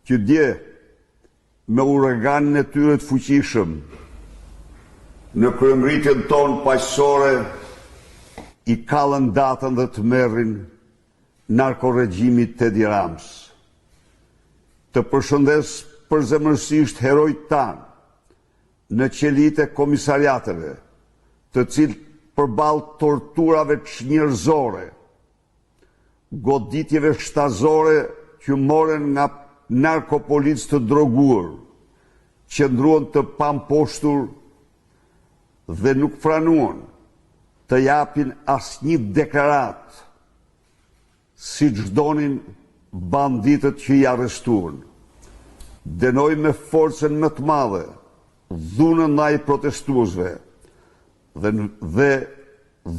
që dje me uraganin e tyre të fuqishëm në kryemëritjen tonë paqësore i kallën datën dhe të merrin narkoregjimit Edi Rams. Të përshëndes përzemërsisht herojt tanë në qelitë e komisariateve, të cilët përballë torturave çnjerëzore, goditjeve shtazore që morën nga narkopolicë të droguar, qëndruan të pamposhtur dhe nuk pranuan të japin asnjë deklarat, siç donin banditët që i arrestuan. Dënoi me forcën më të madhe dhunën ndaj protestuesve dhe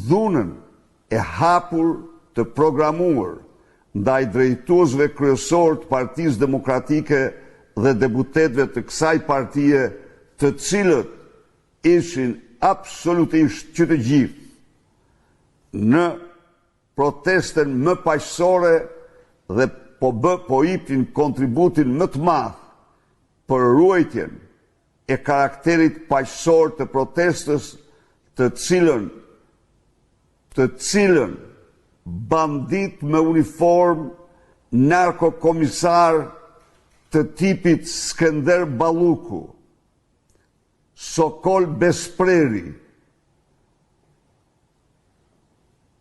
dhunën e hapur të programuar ndaj drejtuesve kryesor të Partisë Demokratike dhe deputetëve të kësaj partie, të cilët ishin absolutisht që të gjithë në protestën më paqësore dhe po jepnin kontributin më të madh për ruajtjen e karakterit paqësor të protestës, të cilën bandit me uniform, narkokomisar të tipit Skënder Balluku, Sokol Bespreri,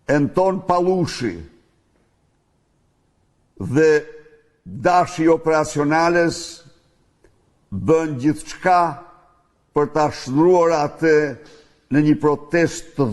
Anton Pallushi dhe Dashi Operacionales bën gjithçka për ta shtruar atë në një protestë të